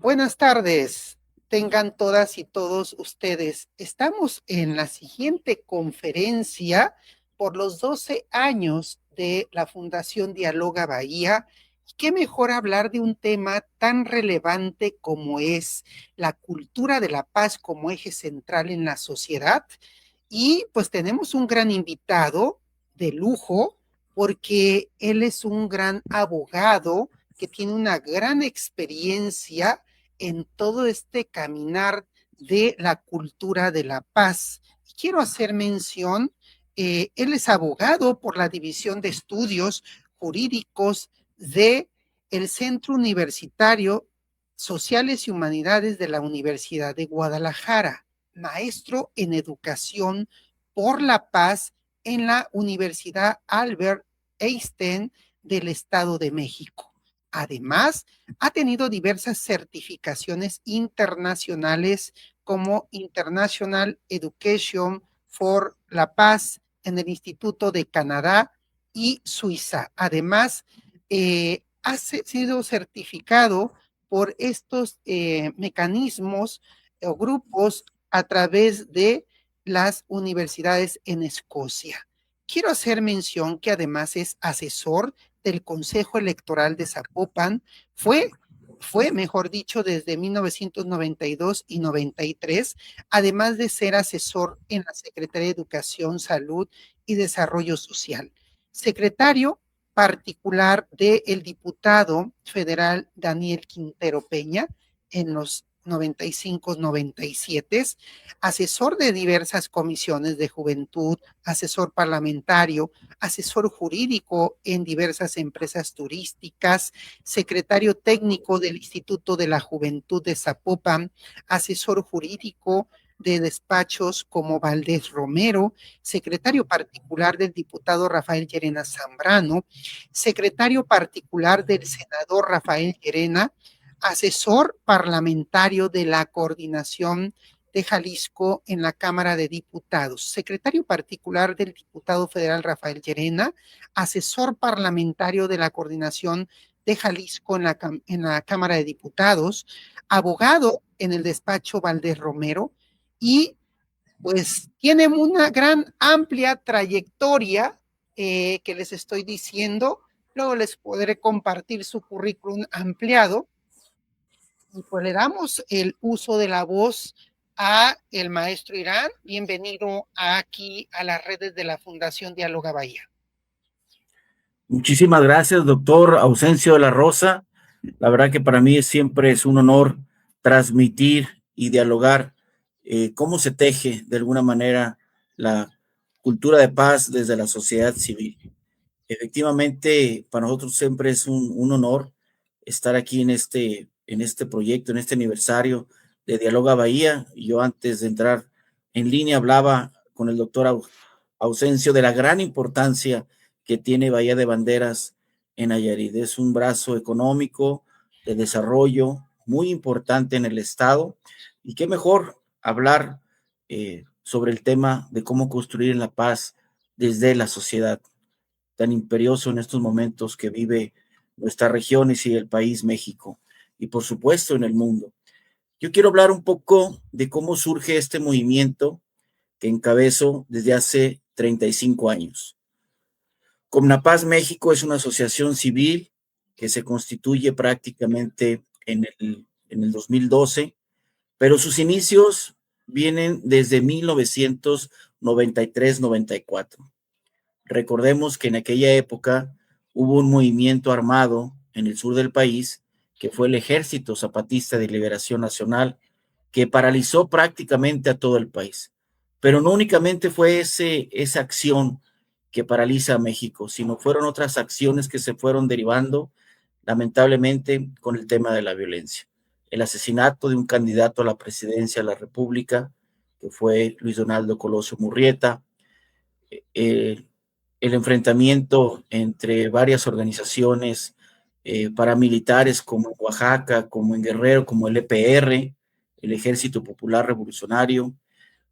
Buenas tardes, tengan todas y todos ustedes. Estamos en la siguiente conferencia por los 12 años de la Fundación Dialoga Bahía. Y qué mejor hablar de un tema tan relevante como es la cultura de la paz como eje central en la sociedad. Y pues tenemos un gran invitado de lujo porque él es un gran abogado que tiene una gran experiencia en todo este caminar de la cultura de la paz. Y quiero hacer mención, él es abogado por la División de Estudios Jurídicos de el Centro Universitario Sociales y Humanidades de la Universidad de Guadalajara, maestro en educación por la paz en la Universidad Albert Einstein del Estado de México. Además, ha tenido diversas certificaciones internacionales como International Education for la Paz en el Instituto de Canadá y Suiza. Además, ha sido certificado por estos mecanismos o grupos a través de las universidades en Escocia. Quiero hacer mención que además es asesor del Consejo Electoral de Zapopan, mejor dicho, desde 1992 y 93, además de ser asesor en la Secretaría de Educación, Salud y Desarrollo Social. Secretario particular del diputado federal Daniel Quintero Peña en los 95-97, asesor de diversas comisiones de juventud, asesor parlamentario, asesor jurídico en diversas empresas turísticas, secretario técnico del Instituto de la Juventud de Zapopan, asesor jurídico de despachos como Valdés Romero, secretario particular del diputado Rafael Llerena Zambrano, secretario particular del senador Rafael Llerena, asesor parlamentario de la coordinación de Jalisco en la Cámara de Diputados, secretario particular del diputado federal Rafael Llerena, asesor parlamentario de la coordinación de Jalisco en la Cámara de Diputados, abogado en el despacho Valdés Romero y pues tiene una gran amplia trayectoria que les estoy diciendo. Luego les podré compartir su currículum ampliado y pues le damos el uso de la voz a el maestro Irán. Bienvenido aquí a las redes de la Fundación Dialoga Bahía. Muchísimas gracias, doctor Ausencio de la Rosa. La verdad que para mí siempre es un honor transmitir y dialogar cómo se teje de alguna manera la cultura de paz desde la sociedad civil. Efectivamente, para nosotros siempre es un honor estar aquí en este proyecto, en este aniversario de Dialoga Bahía. Yo antes de entrar en línea hablaba con el doctor Ausencio de la gran importancia que tiene Bahía de Banderas en Nayarit. Es un brazo económico de desarrollo muy importante en el estado y qué mejor hablar sobre el tema de cómo construir la paz desde la sociedad tan imperioso en estos momentos que vive nuestra región y el país México y por supuesto en el mundo. Yo quiero hablar un poco de cómo surge este movimiento que encabezo desde hace 35 años. Comnapaz México es una asociación civil que se constituye prácticamente en el 2012, pero sus inicios vienen desde 1993-94. Recordemos que en aquella época hubo un movimiento armado en el sur del país, que fue el Ejército Zapatista de Liberación Nacional, que paralizó prácticamente a todo el país. Pero no únicamente fue esa acción que paraliza a México, sino fueron otras acciones que se fueron derivando, lamentablemente, con el tema de la violencia. El asesinato de un candidato a la presidencia de la República, que fue Luis Donaldo Colosio Murrieta, el enfrentamiento entre varias organizaciones paramilitares como en Oaxaca, como en Guerrero, como el EPR, el Ejército Popular Revolucionario,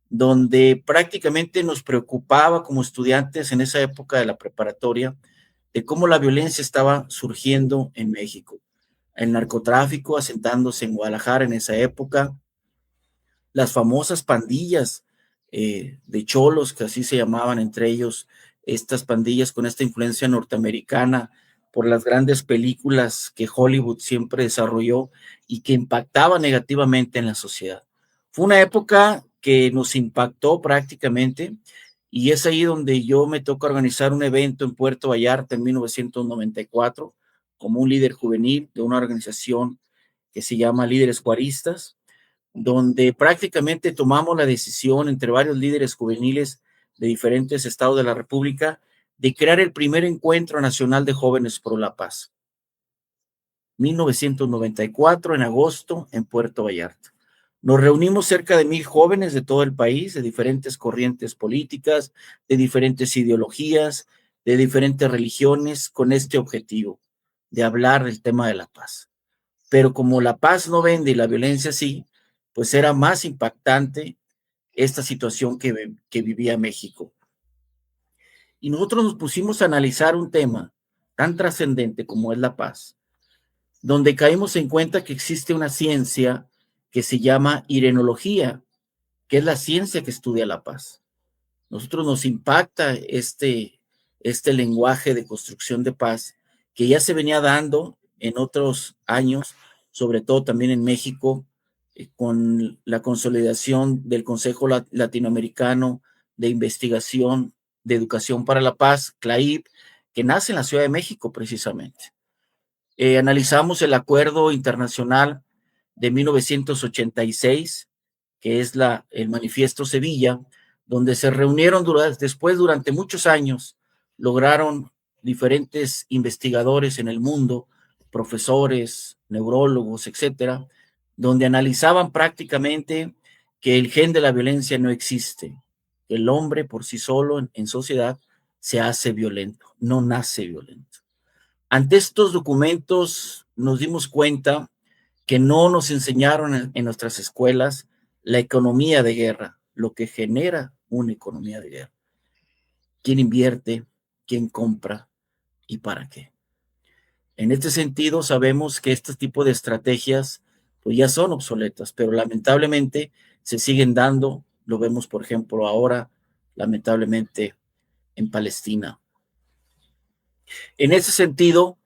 donde prácticamente nos preocupaba como estudiantes en esa época de la preparatoria de cómo la violencia estaba surgiendo en México. el narcotráfico asentándose en Guadalajara en esa época, las famosas pandillas de cholos, que así se llamaban entre ellos, estas pandillas con esta influencia norteamericana por las grandes películas que Hollywood siempre desarrolló y que impactaban negativamente en la sociedad. Fue una época que nos impactó prácticamente y es ahí donde yo me toca organizar un evento en Puerto Vallarta en 1994 como un líder juvenil de una organización que se llama Líderes Juaristas, donde prácticamente tomamos la decisión entre varios líderes juveniles de diferentes estados de la República de crear el primer encuentro nacional de jóvenes por la paz. 1994, en agosto, en Puerto Vallarta. Nos reunimos cerca de 1,000 jóvenes de todo el país, de diferentes corrientes políticas, de diferentes ideologías, de diferentes religiones, con este objetivo de hablar del tema de la paz. Pero como la paz no vende y la violencia sí, pues era más impactante esta situación que vivía México. Y nosotros nos pusimos a analizar un tema tan trascendente como es la paz, donde caímos en cuenta que existe una ciencia que se llama irenología, que es la ciencia que estudia la paz. Nosotros nos impacta este lenguaje de construcción de paz que ya se venía dando en otros años, sobre todo también en México, con la consolidación del Consejo Latinoamericano de Investigación de Educación para la Paz, CLAIP, que nace en la Ciudad de México precisamente. Analizamos el acuerdo internacional de 1986, que es el Manifiesto Sevilla, donde se reunieron después durante muchos años, lograron diferentes investigadores en el mundo, profesores, neurólogos, etcétera, donde analizaban prácticamente que el gen de la violencia no existe. El hombre por sí solo en sociedad se hace violento, no nace violento. Ante estos documentos nos dimos cuenta que no nos enseñaron en nuestras escuelas la economía de guerra, lo que genera una economía de guerra. ¿Quién invierte? ¿Quién compra? ¿Y para qué? En este sentido, sabemos que este tipo de estrategias pues ya son obsoletas, pero lamentablemente se siguen dando. Lo vemos, por ejemplo, ahora, lamentablemente, en Palestina. En ese sentido,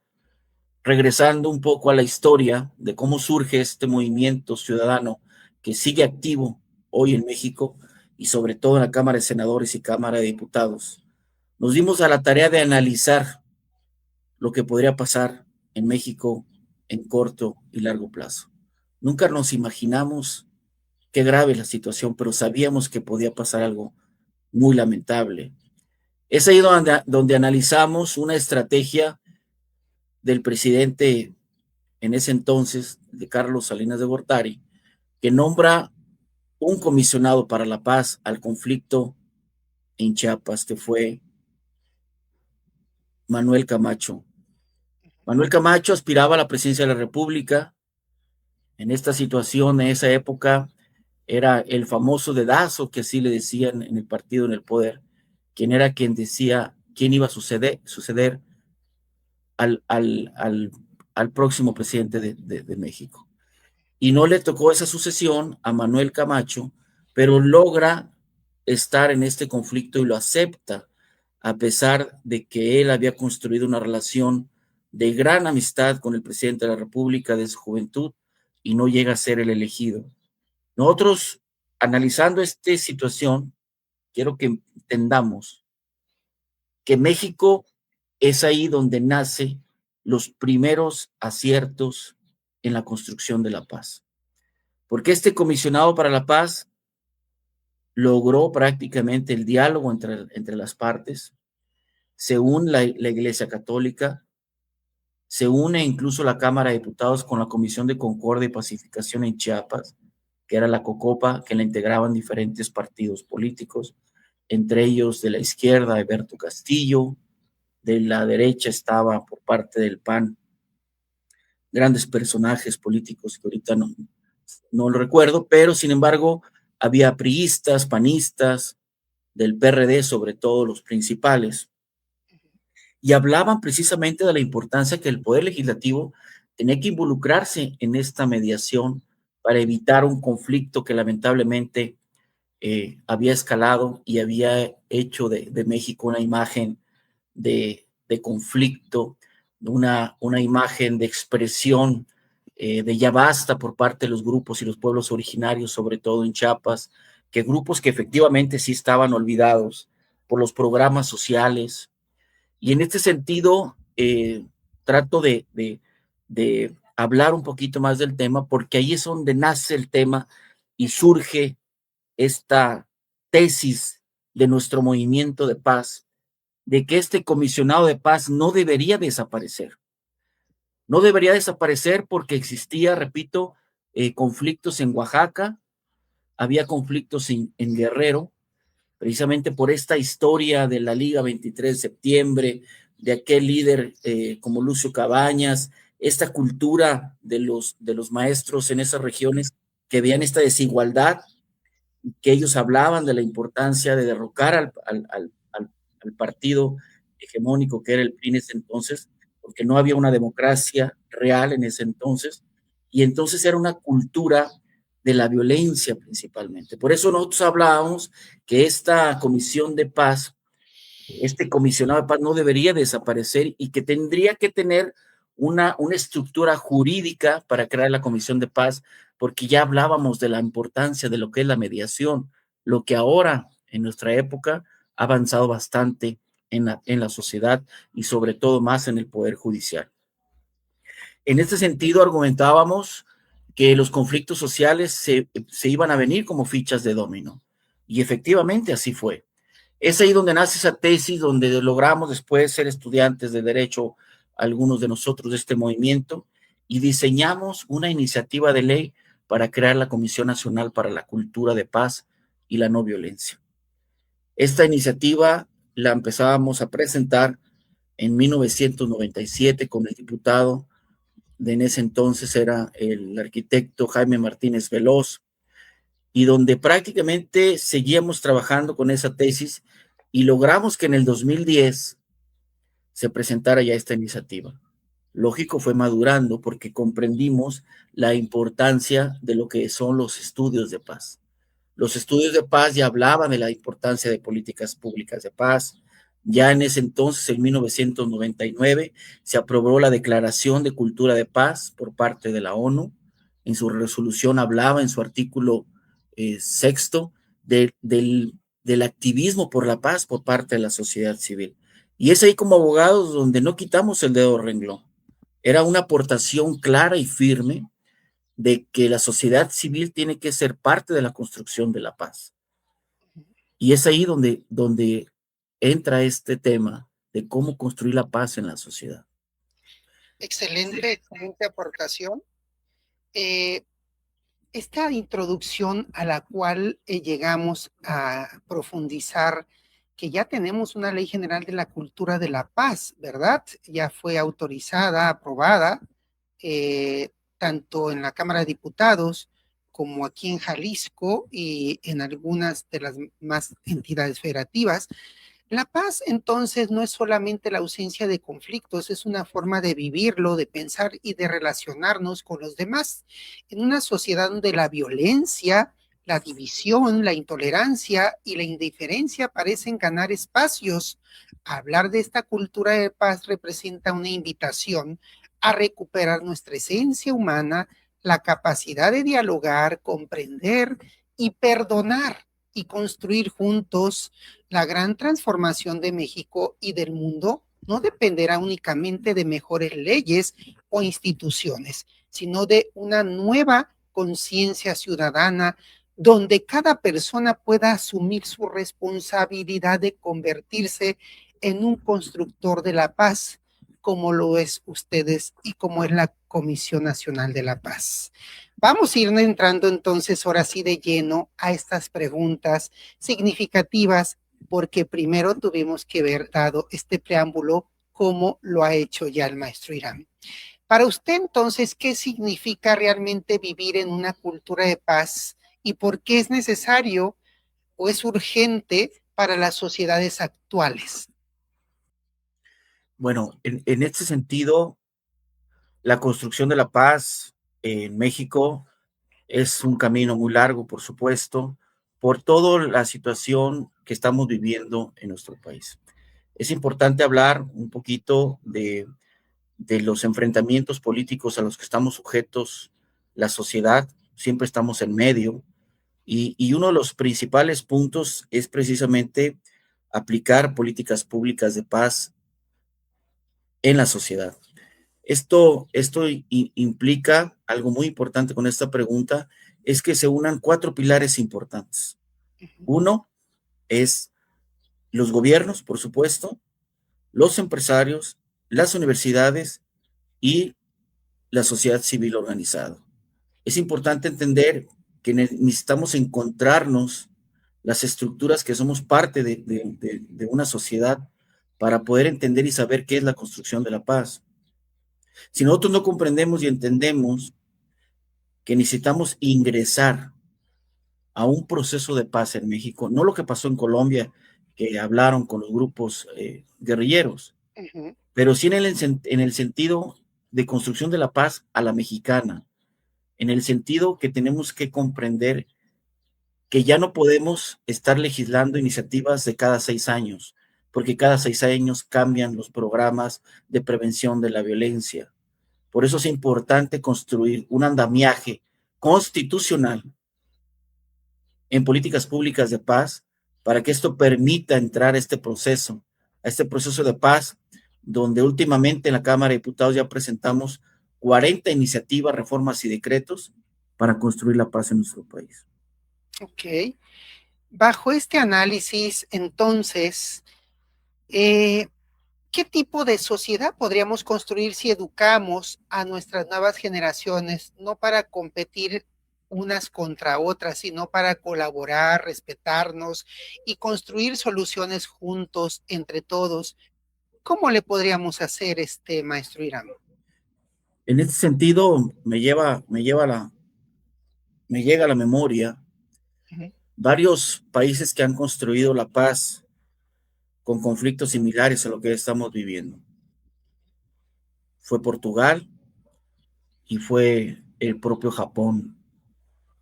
regresando un poco a la historia de cómo surge este movimiento ciudadano que sigue activo hoy en México y sobre todo en la Cámara de Senadores y Cámara de Diputados, nos dimos a la tarea de analizar lo que podría pasar en México en corto y largo plazo. Nunca nos imaginamos qué grave es la situación, pero sabíamos que podía pasar algo muy lamentable. Es ahí donde analizamos una estrategia del presidente en ese entonces, de Carlos Salinas de Gortari, que nombra un comisionado para la paz al conflicto en Chiapas, que fue Manuel Camacho. Manuel Camacho aspiraba a la presidencia de la República. En esta situación, en esa época, era el famoso dedazo, que así le decían en el partido, en el poder, quien era quien decía quién iba a suceder al próximo presidente de México. Y no le tocó esa sucesión a Manuel Camacho, pero logra estar en este conflicto y lo acepta, a pesar de que él había construido una relación de gran amistad con el presidente de la República de su juventud y no llega a ser el elegido. Nosotros, analizando esta situación, quiero que entendamos que México es ahí donde nace los primeros aciertos en la construcción de la paz. Porque este comisionado para la paz logró prácticamente el diálogo entre las partes, se une la Iglesia Católica, se une incluso la Cámara de Diputados con la Comisión de Concordia y Pacificación en Chiapas, que era la COCOPA, que la integraban diferentes partidos políticos, entre ellos de la izquierda, Alberto Castillo, de la derecha estaba por parte del PAN, grandes personajes políticos que ahorita no lo recuerdo, pero sin embargo había priistas, panistas, del PRD, sobre todo los principales, y hablaban precisamente de la importancia que el Poder Legislativo tenía que involucrarse en esta mediación para evitar un conflicto que lamentablemente había escalado y había hecho de México una imagen de conflicto, una imagen de expresión de ya basta por parte de los grupos y los pueblos originarios, sobre todo en Chiapas, que grupos que efectivamente sí estaban olvidados por los programas sociales. Y en este sentido, trato de hablar un poquito más del tema, porque ahí es donde nace el tema y surge esta tesis de nuestro movimiento de paz, de que este comisionado de paz no debería desaparecer. No debería desaparecer porque existía, repito, conflictos en Oaxaca, había conflictos en Guerrero, precisamente por esta historia de la Liga 23 de septiembre, de aquel líder como Lucio Cabañas, esta cultura de los maestros en esas regiones que veían esta desigualdad, que ellos hablaban de la importancia de derrocar al partido hegemónico que era el PRI en ese entonces, porque no había una democracia real en ese entonces, y entonces era una cultura de la violencia principalmente. Por eso nosotros hablábamos que esta comisión de paz, este comisionado de paz no debería desaparecer y que tendría que tener una estructura jurídica para crear la comisión de paz, porque ya hablábamos de la importancia de lo que es la mediación, lo que ahora en nuestra época ha avanzado bastante en la sociedad y sobre todo más en el Poder Judicial. En este sentido, argumentábamos que los conflictos sociales se iban a venir como fichas de dominó. Y efectivamente así fue. Es ahí donde nace esa tesis, donde logramos después ser estudiantes de derecho, algunos de nosotros de este movimiento, y diseñamos una iniciativa de ley para crear la Comisión Nacional para la Cultura de Paz y la No Violencia. Esta iniciativa la empezábamos a presentar en 1997 con el diputado de en ese entonces era el arquitecto Jaime Martínez Veloz, y donde prácticamente seguíamos trabajando con esa tesis y logramos que en el 2010 se presentara ya esta iniciativa. Lógico, fue madurando porque comprendimos la importancia de lo que son los estudios de paz. Los estudios de paz ya hablaban de la importancia de políticas públicas de paz. Ya en ese entonces, en 1999, se aprobó la Declaración de Cultura de Paz por parte de la ONU. En su resolución hablaba en su artículo sexto del activismo por la paz por parte de la sociedad civil. Y es ahí como abogados donde no quitamos el dedo renglón. Era una aportación clara y firme de que la sociedad civil tiene que ser parte de la construcción de la paz. Y es ahí donde entra este tema de cómo construir la paz en la sociedad. Excelente, excelente aportación. Eh, esta introducción a la cual llegamos a profundizar, que ya tenemos una ley general de la cultura de la paz, ¿verdad? Ya fue autorizada, aprobada, tanto en la Cámara de Diputados como aquí en Jalisco y en algunas de las más entidades federativas. La paz, entonces, no es solamente la ausencia de conflictos, es una forma de vivirlo, de pensar y de relacionarnos con los demás. En una sociedad donde la violencia, la división, la intolerancia y la indiferencia parecen ganar espacios, hablar de esta cultura de paz representa una invitación a recuperar nuestra esencia humana, la capacidad de dialogar, comprender y perdonar y construir juntos. La gran transformación de México y del mundo no dependerá únicamente de mejores leyes o instituciones, sino de una nueva conciencia ciudadana donde cada persona pueda asumir su responsabilidad de convertirse en un constructor de la paz, como lo es ustedes y como es la Comisión Nacional de la Paz. Vamos a ir entrando entonces ahora sí de lleno a estas preguntas significativas, porque primero tuvimos que haber dado este preámbulo como lo ha hecho ya el maestro Irán. Para usted entonces, ¿qué significa realmente vivir en una cultura de paz y por qué es necesario o es urgente para las sociedades actuales? Bueno, en este sentido, La construcción de la paz en México es un camino muy largo, por supuesto, por toda la situación que estamos viviendo en nuestro país. Es importante hablar un poquito de los enfrentamientos políticos a los que estamos sujetos, la sociedad, siempre estamos en medio, y uno de los principales puntos es precisamente aplicar políticas públicas de paz en la sociedad. Esto implica algo muy importante con esta pregunta, es que se unan cuatro pilares importantes. Uno es los gobiernos, por supuesto, los empresarios, las universidades y la sociedad civil organizada. Es importante entender que necesitamos encontrarnos las estructuras que somos parte de una sociedad para poder entender y saber qué es la construcción de la paz. Si nosotros no comprendemos y entendemos que necesitamos ingresar a un proceso de paz en México, no lo que pasó en Colombia, que hablaron con los grupos guerrilleros, pero sí en el sentido de construcción de la paz a la mexicana, en el sentido que tenemos que comprender que ya no podemos estar legislando iniciativas de cada 6 años, porque cada 6 años cambian los programas de prevención de la violencia. Por eso es importante construir un andamiaje constitucional en políticas públicas de paz para que esto permita entrar a este proceso de paz, donde últimamente en la Cámara de Diputados ya presentamos 40 iniciativas, reformas y decretos para construir la paz en nuestro país. Ok. Bajo este análisis, entonces, ¿qué tipo de sociedad podríamos construir si educamos a nuestras nuevas generaciones, no para competir unas contra otras, sino para colaborar, respetarnos y construir soluciones juntos entre todos? ¿Cómo le podríamos hacer, maestro Irán? En este sentido, me llega a la memoria varios países que han construido la paz con conflictos similares a lo que estamos viviendo. Fue Portugal y fue el propio Japón,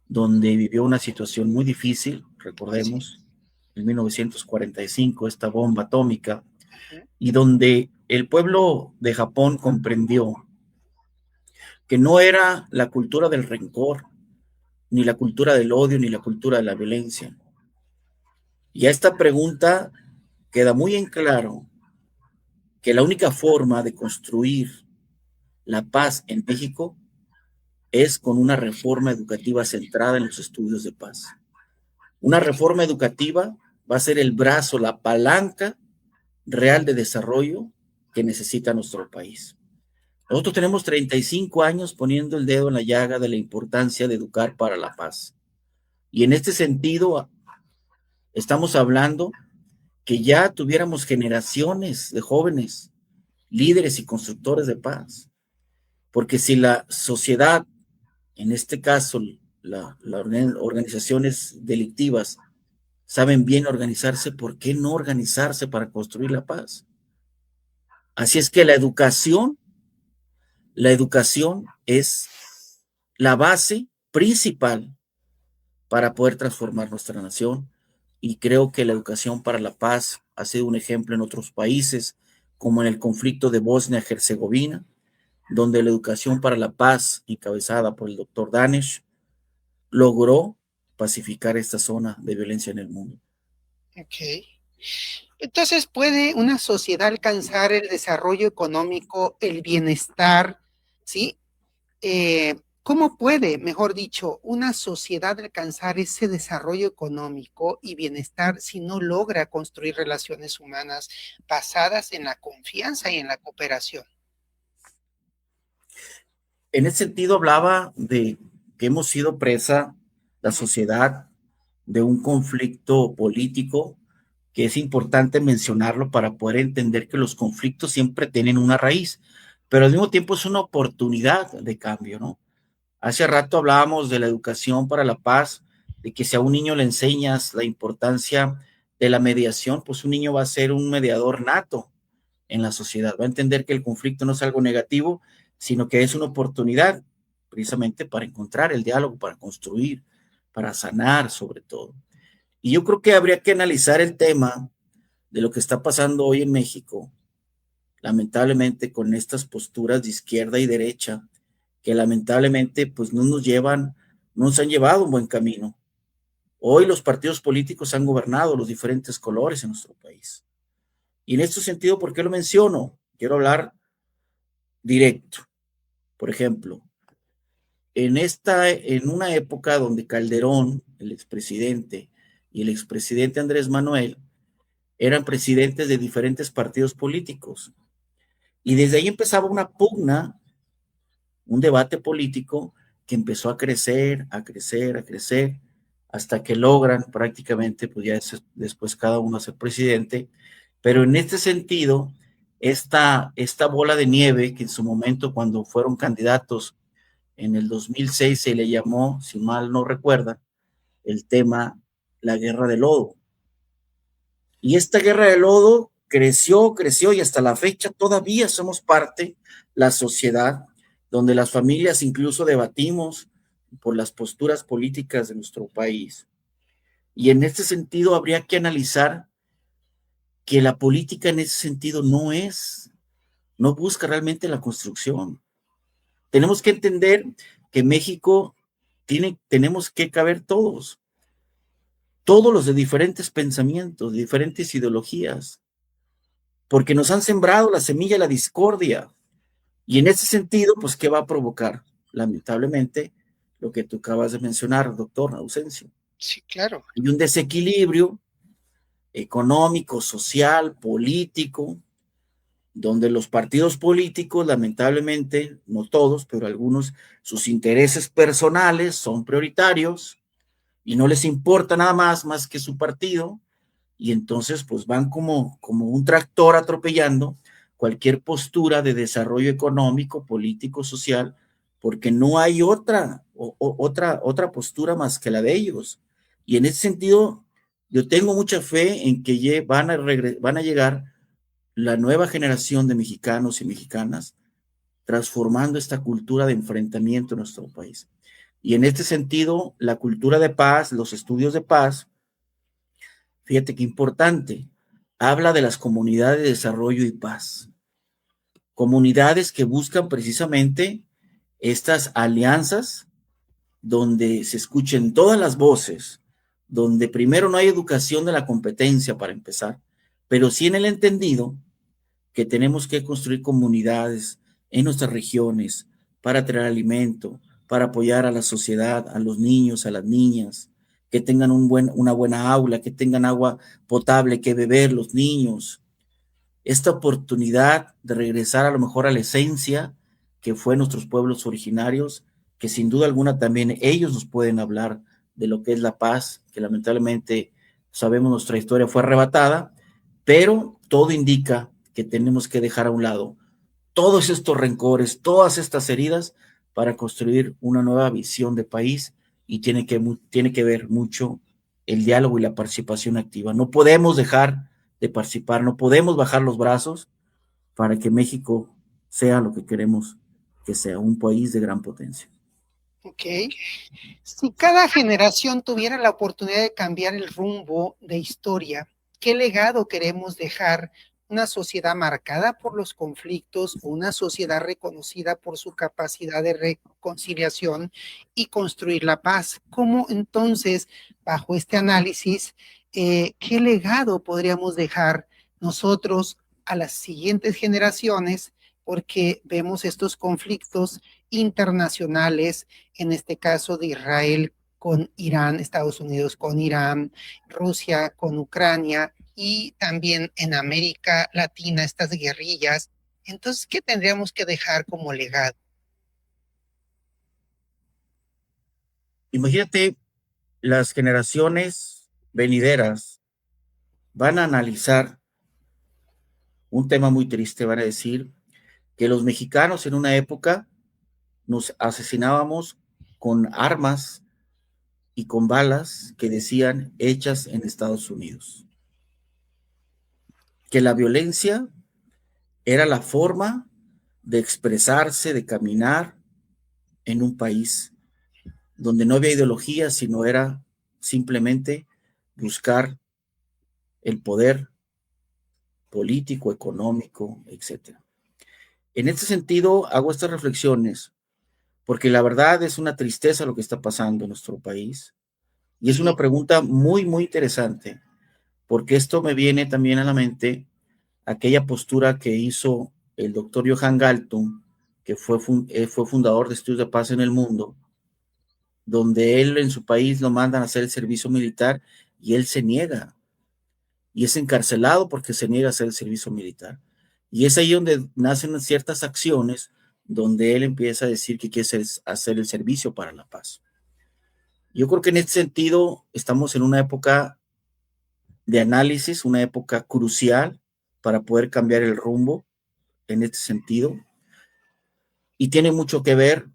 donde vivió una situación muy difícil, recordemos, en 1945, esta bomba atómica, y donde el pueblo de Japón comprendió que no era la cultura del rencor, ni la cultura del odio, ni la cultura de la violencia. Y a esta pregunta queda muy en claro que la única forma de construir la paz en México es con una reforma educativa centrada en los estudios de paz. Una reforma educativa va a ser el brazo, la palanca real de desarrollo que necesita nuestro país. Nosotros tenemos 35 años poniendo el dedo en la llaga de la importancia de educar para la paz. Y en este sentido, estamos hablando que ya tuviéramos generaciones de jóvenes, líderes y constructores de paz. Porque si la sociedad, en este caso las organizaciones delictivas, saben bien organizarse, ¿por qué no organizarse para construir la paz? Así es que la educación es la base principal para poder transformar nuestra nación, y creo que la educación para la paz ha sido un ejemplo en otros países, como en el conflicto de Bosnia-Herzegovina, donde la educación para la paz, encabezada por el doctor Danesh, logró pacificar esta zona de violencia en el mundo. Ok. Entonces, ¿puede una sociedad alcanzar el desarrollo económico, el bienestar, sí? ¿Cómo puede, mejor dicho, una sociedad alcanzar ese desarrollo económico y bienestar si no logra construir relaciones humanas basadas en la confianza y en la cooperación? En ese sentido hablaba de que hemos sido presa, la sociedad, de un conflicto político, que es importante mencionarlo para poder entender que los conflictos siempre tienen una raíz, pero al mismo tiempo es una oportunidad de cambio, ¿no? Hace rato hablábamos de la educación para la paz, de que si a un niño le enseñas la importancia de la mediación, pues un niño va a ser un mediador nato en la sociedad, va a entender que el conflicto no es algo negativo, sino que es una oportunidad precisamente para encontrar el diálogo, para construir, para sanar sobre todo. Y yo creo que habría que analizar el tema de lo que está pasando hoy en México, lamentablemente con estas posturas de izquierda y derecha, que lamentablemente pues no nos han llevado un buen camino. Hoy los partidos políticos han gobernado los diferentes colores en nuestro país. Y en este sentido, ¿por qué lo menciono? Quiero hablar directo. Por ejemplo, en una época donde Calderón, el expresidente, y el expresidente Andrés Manuel eran presidentes de diferentes partidos políticos. Y desde ahí empezaba una pugna, un debate político que empezó a crecer, a crecer, a crecer, hasta que logran prácticamente, pues ya después cada uno ser presidente. Pero en este sentido, esta bola de nieve, que en su momento cuando fueron candidatos en el 2006 se le llamó, si mal no recuerdan, el tema la guerra de lodo. Y esta guerra de lodo creció, creció y hasta la fecha todavía somos parte, la sociedad, donde las familias incluso debatimos por las posturas políticas de nuestro país. Y en este sentido habría que analizar que la política en ese sentido no busca realmente la construcción. Tenemos que entender que México tenemos que caber todos los de diferentes pensamientos, de diferentes ideologías, porque nos han sembrado la semilla de la discordia. Y en ese sentido, pues, ¿qué va a provocar? Lamentablemente, lo que tú acabas de mencionar, doctor Ausencio. Sí, claro. Hay un desequilibrio económico, social, político, donde los partidos políticos, lamentablemente, no todos, pero algunos, sus intereses personales son prioritarios y no les importa nada más que su partido, y entonces pues van como un tractor atropellando cualquier postura de desarrollo económico, político, social, porque no hay otra postura más que la de ellos. Y en ese sentido, yo tengo mucha fe en que van a llegar la nueva generación de mexicanos y mexicanas transformando esta cultura de enfrentamiento en nuestro país. Y en este sentido, la cultura de paz, los estudios de paz, fíjate qué importante, habla de las comunidades de desarrollo y paz. Comunidades que buscan precisamente estas alianzas donde se escuchen todas las voces, donde primero no hay educación de la competencia para empezar, pero sí en el entendido que tenemos que construir comunidades en nuestras regiones para traer alimento, para apoyar a la sociedad, a los niños, a las niñas, que tengan una buena aula, que tengan agua potable que beber los niños. Esta oportunidad de regresar a lo mejor a la esencia que fue nuestros pueblos originarios, que sin duda alguna también ellos nos pueden hablar de lo que es la paz, que lamentablemente sabemos nuestra historia fue arrebatada, pero todo indica que tenemos que dejar a un lado todos estos rencores, todas estas heridas para construir una nueva visión de país, y tiene que ver mucho el diálogo y la participación activa. No podemos dejar de participar, no podemos bajar los brazos para que México sea lo que queremos que sea, un país de gran potencia. Ok. Si cada generación tuviera la oportunidad de cambiar el rumbo de historia, ¿qué legado queremos dejar? ¿Una sociedad marcada por los conflictos o una sociedad reconocida por su capacidad de reconciliación y construir la paz? ¿Cómo entonces, bajo este análisis, qué legado podríamos dejar nosotros a las siguientes generaciones? Porque vemos estos conflictos internacionales, en este caso de Israel con Irán, Estados Unidos con Irán, Rusia con Ucrania y también en América Latina estas guerrillas. Entonces, ¿qué tendríamos que dejar como legado? Imagínate, las generaciones venideras van a analizar un tema muy triste, van a decir que los mexicanos en una época nos asesinábamos con armas y con balas que decían hechas en Estados Unidos. Que la violencia era la forma de expresarse, de caminar en un país donde no había ideología, sino era simplemente buscar el poder político, económico, etcétera. En este sentido, hago estas reflexiones porque la verdad es una tristeza lo que está pasando en nuestro país y es una pregunta muy, muy interesante porque esto me viene también a la mente aquella postura que hizo el doctor Johan Galtung, que fue fundador de Estudios de Paz en el Mundo, donde él en su país lo mandan a hacer el servicio militar y él se niega y es encarcelado porque se niega a hacer el servicio militar. Y es ahí donde nacen ciertas acciones donde él empieza a decir que quiere hacer el servicio para la paz. Yo creo que en este sentido estamos en una época de análisis, una época crucial para poder cambiar el rumbo en este sentido y tiene mucho que ver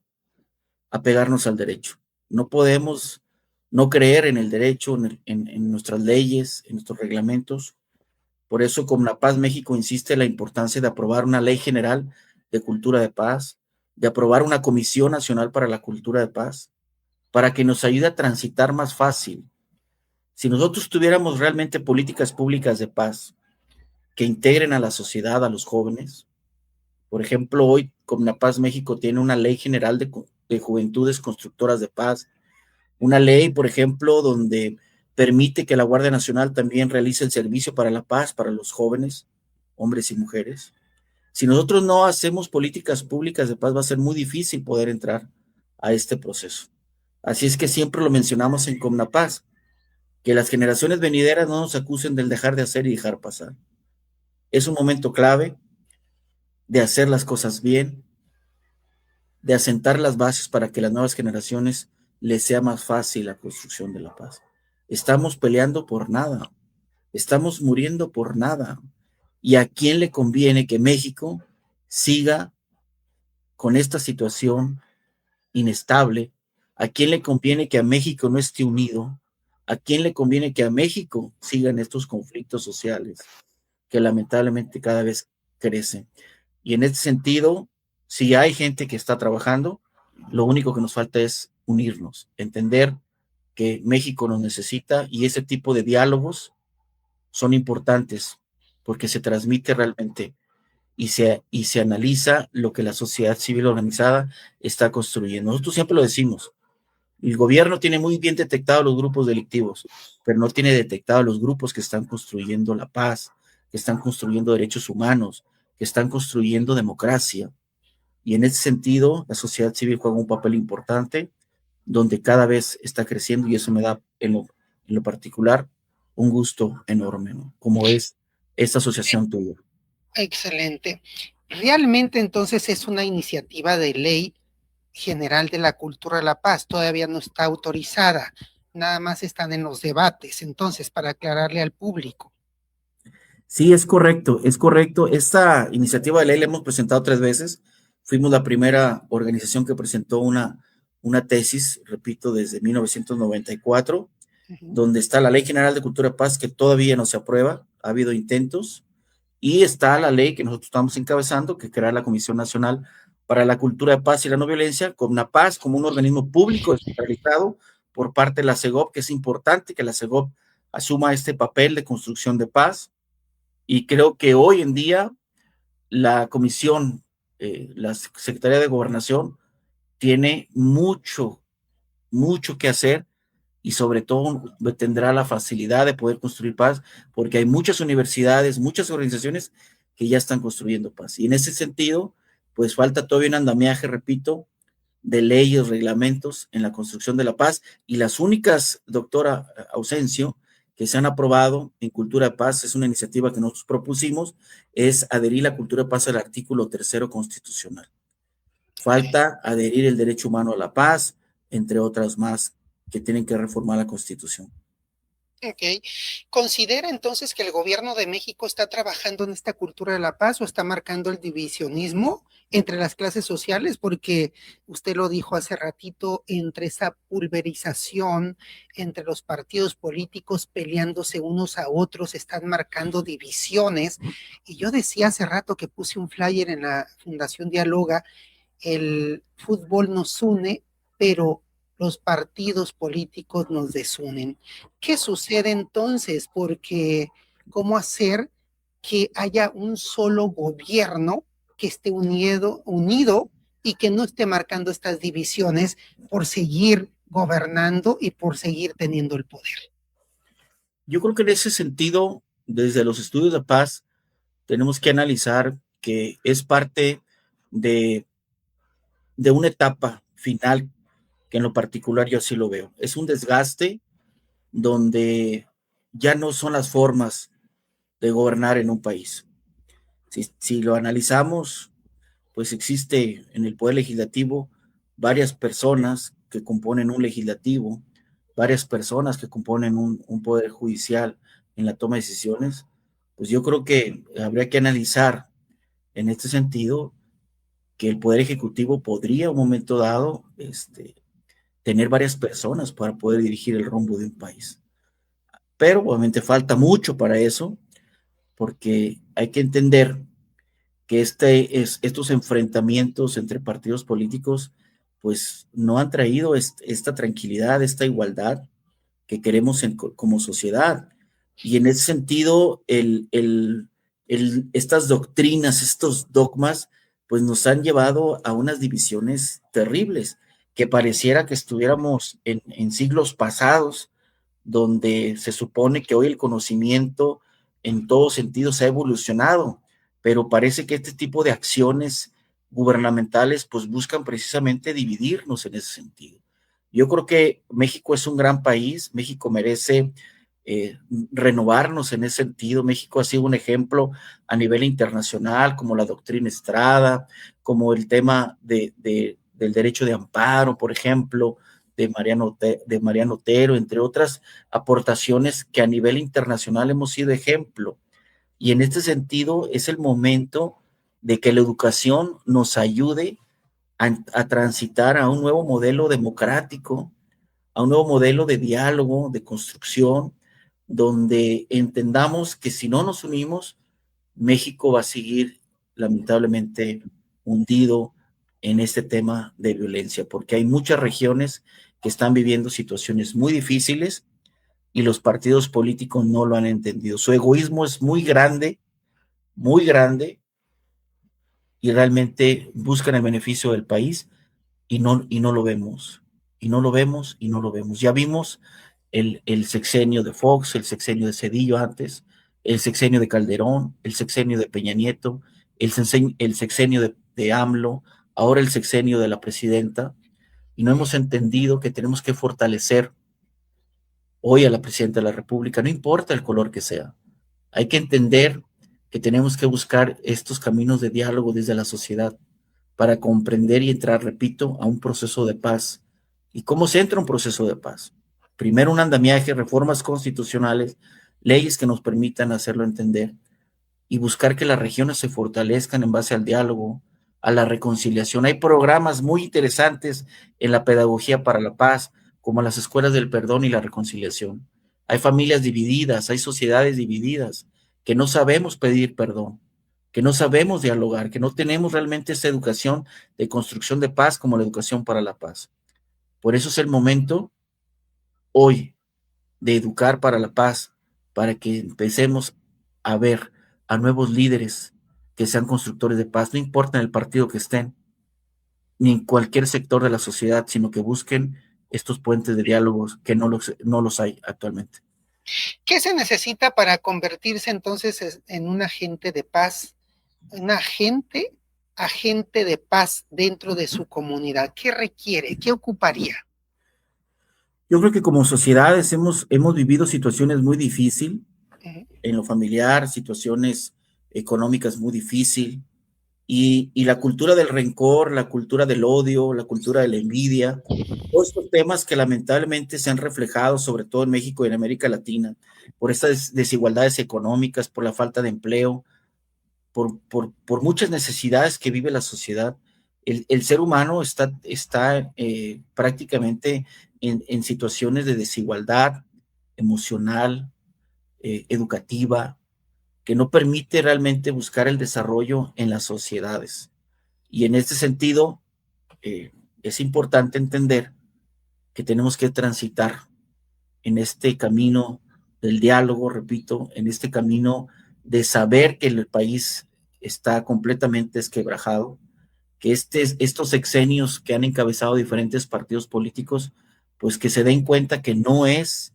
apegarnos al derecho. No podemos no creer en el derecho, en nuestras leyes, en nuestros reglamentos. Por eso, Comnapaz México insiste en la importancia de aprobar una ley general de cultura de paz, de aprobar una Comisión Nacional para la Cultura de Paz, para que nos ayude a transitar más fácil. Si nosotros tuviéramos realmente políticas públicas de paz que integren a la sociedad, a los jóvenes, por ejemplo, hoy Comnapaz México tiene una ley general de juventudes constructoras de paz, una ley, por ejemplo, donde permite que la Guardia Nacional también realice el servicio para la paz para los jóvenes, hombres y mujeres. Si nosotros no hacemos políticas públicas de paz, va a ser muy difícil poder entrar a este proceso. Así es que siempre lo mencionamos en Comnapaz, que las generaciones venideras no nos acusen del dejar de hacer y dejar pasar. Es un momento clave de hacer las cosas bien, de asentar las bases para que las nuevas generaciones les sea más fácil la construcción de la paz. Estamos peleando por nada, estamos muriendo por nada. ¿Y a quién le conviene que México siga con esta situación inestable? ¿A quién le conviene que a México no esté unido? ¿A quién le conviene que a México sigan estos conflictos sociales que lamentablemente cada vez crecen? Y en este sentido, si hay gente que está trabajando, lo único que nos falta es unirnos, entender que México nos necesita y ese tipo de diálogos son importantes porque se transmite realmente y se analiza lo que la sociedad civil organizada está construyendo. Nosotros siempre lo decimos, el gobierno tiene muy bien detectado los grupos delictivos, pero no tiene detectado los grupos que están construyendo la paz, que están construyendo derechos humanos, que están construyendo democracia. Y en ese sentido, la sociedad civil juega un papel importante, donde cada vez está creciendo y eso me da en lo particular un gusto enorme, ¿no? Como es esta asociación tuya. Excelente. Realmente entonces es una iniciativa de ley general de la cultura de la paz, todavía no está autorizada, nada más están en los debates, entonces para aclararle al público. Sí, es correcto, es correcto. Esta iniciativa de ley la hemos presentado 3 veces. Fuimos la primera organización que presentó una tesis, repito, desde 1994, donde está la Ley General de Cultura de Paz, que todavía no se aprueba, ha habido intentos, y está la ley que nosotros estamos encabezando, que crea la Comisión Nacional para la Cultura de Paz y la No Violencia, CONAPAZ, como un organismo público descentralizado por parte de la CEGOP, que es importante que la CEGOP asuma este papel de construcción de paz. Y creo que hoy en día la comisión, la Secretaría de Gobernación tiene mucho, mucho que hacer y sobre todo tendrá la facilidad de poder construir paz porque hay muchas universidades, muchas organizaciones que ya están construyendo paz. Y en ese sentido, pues falta todavía un andamiaje, repito, de leyes, reglamentos en la construcción de la paz y las únicas, doctora Ausencio, que se han aprobado en Cultura de Paz, es una iniciativa que nosotros propusimos, es adherir la cultura de paz al artículo 3 constitucional. Falta adherir el derecho humano a la paz, entre otras más que tienen que reformar la Constitución. Ok. ¿Considera entonces que el gobierno de México está trabajando en esta cultura de la paz o está marcando el divisionismo entre las clases sociales, porque usted lo dijo hace ratito, entre esa pulverización, entre los partidos políticos peleándose unos a otros, están marcando divisiones. Y yo decía hace rato que puse un flyer en la Fundación Dialoga, el fútbol nos une, pero los partidos políticos nos desunen. ¿Qué sucede entonces? Porque ¿cómo hacer que haya un solo gobierno que esté unido y que no esté marcando estas divisiones por seguir gobernando y por seguir teniendo el poder? Yo creo que en ese sentido, desde los estudios de paz, tenemos que analizar que es parte de, de una etapa final, que en lo particular yo así lo veo. Es un desgaste donde ya no son las formas de gobernar en un país. Si lo analizamos, pues existe en el Poder Legislativo varias personas que componen un legislativo, varias personas que componen un Poder Judicial en la toma de decisiones. Pues yo creo que habría que analizar en este sentido que el Poder Ejecutivo podría, un momento dado, tener varias personas para poder dirigir el rumbo de un país. Pero obviamente falta mucho para eso, porque hay que entender que estos enfrentamientos entre partidos políticos pues no han traído esta tranquilidad, esta igualdad que queremos como sociedad. Y en ese sentido, estas doctrinas, estos dogmas, pues nos han llevado a unas divisiones terribles, que pareciera que estuviéramos en siglos pasados, donde se supone que hoy el conocimiento en todos sentidos ha evolucionado, pero parece que este tipo de acciones gubernamentales pues buscan precisamente dividirnos en ese sentido. Yo creo que México es un gran país, México merece renovarnos en ese sentido. México ha sido un ejemplo a nivel internacional, como la doctrina Estrada, como el tema del derecho de amparo, por ejemplo, de Mariano Otero, entre otras aportaciones que a nivel internacional hemos sido ejemplo. Y en este sentido es el momento de que la educación nos ayude a transitar a un nuevo modelo democrático, a un nuevo modelo de diálogo, de construcción, donde entendamos que si no nos unimos, México va a seguir lamentablemente hundido en este tema de violencia, porque hay muchas regiones que están viviendo situaciones muy difíciles y los partidos políticos no lo han entendido. Su egoísmo es muy grande, y realmente buscan el beneficio del país y no lo vemos, y no lo vemos, y no lo vemos. Ya vimos el sexenio de Fox, el sexenio de Cedillo antes, el sexenio de Calderón, el sexenio de Peña Nieto, el sexenio de AMLO, ahora el sexenio de la presidenta, y no hemos entendido que tenemos que fortalecer hoy a la presidenta de la República, no importa el color que sea. Hay que entender que tenemos que buscar estos caminos de diálogo desde la sociedad para comprender y entrar, repito, a un proceso de paz. ¿Y cómo se entra a un proceso de paz? Primero un andamiaje, reformas constitucionales, leyes que nos permitan hacerlo entender y buscar que las regiones se fortalezcan en base al diálogo, a la reconciliación. Hay programas muy interesantes en la pedagogía para la paz, como las escuelas del perdón y la reconciliación. Hay familias divididas, hay sociedades divididas, que no sabemos pedir perdón, que no sabemos dialogar, que no tenemos realmente esa educación de construcción de paz como la educación para la paz. Por eso es el momento hoy de educar para la paz, para que empecemos a ver a nuevos líderes que sean constructores de paz, no importa en el partido que estén, ni en cualquier sector de la sociedad, sino que busquen estos puentes de diálogos que no los hay actualmente. ¿Qué se necesita para convertirse entonces en un agente de paz, un agente de paz dentro de su comunidad? ¿Qué requiere? ¿Qué ocuparía? Yo creo que como sociedades hemos vivido situaciones muy difíciles, en lo familiar, situaciones económicas muy difíciles, y la cultura del rencor, la cultura del odio, la cultura de la envidia, todos estos temas que lamentablemente se han reflejado sobre todo en México y en América Latina, por estas desigualdades económicas, por la falta de empleo, por muchas necesidades que vive la sociedad. El ser humano está prácticamente en situaciones de desigualdad emocional, educativa, que no permite realmente buscar el desarrollo en las sociedades. Y en este sentido, es importante entender que tenemos que transitar en este camino del diálogo, repito, en este camino de saber que el país está completamente esquebrajado, que estos sexenios que han encabezado diferentes partidos políticos, pues que se den cuenta que no es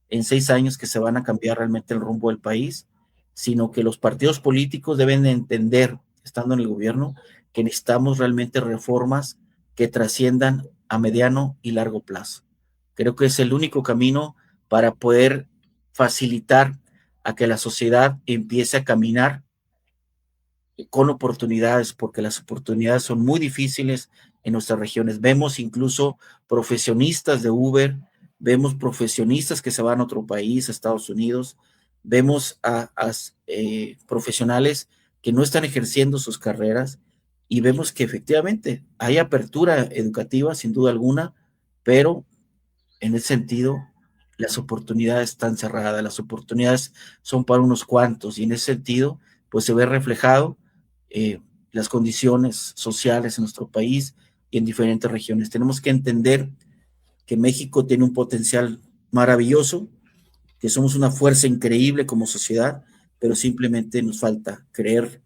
en 6 años que se van a cambiar realmente el rumbo del país, sino que los partidos políticos deben de entender, estando en el gobierno, que necesitamos realmente reformas que trasciendan a mediano y largo plazo. Creo que es el único camino para poder facilitar a que la sociedad empiece a caminar con oportunidades, porque las oportunidades son muy difíciles en nuestras regiones. Vemos incluso profesionistas de Uber, vemos profesionistas que se van a otro país, a Estados Unidos, vemos a profesionales que no están ejerciendo sus carreras y vemos que efectivamente hay apertura educativa, sin duda alguna, pero en ese sentido, las oportunidades están cerradas, las oportunidades son para unos cuantos y en ese sentido, pues se ve reflejado eh, las condiciones sociales en nuestro país y en diferentes regiones. Tenemos que entender que México tiene un potencial maravilloso, que somos una fuerza increíble como sociedad, pero simplemente nos falta creer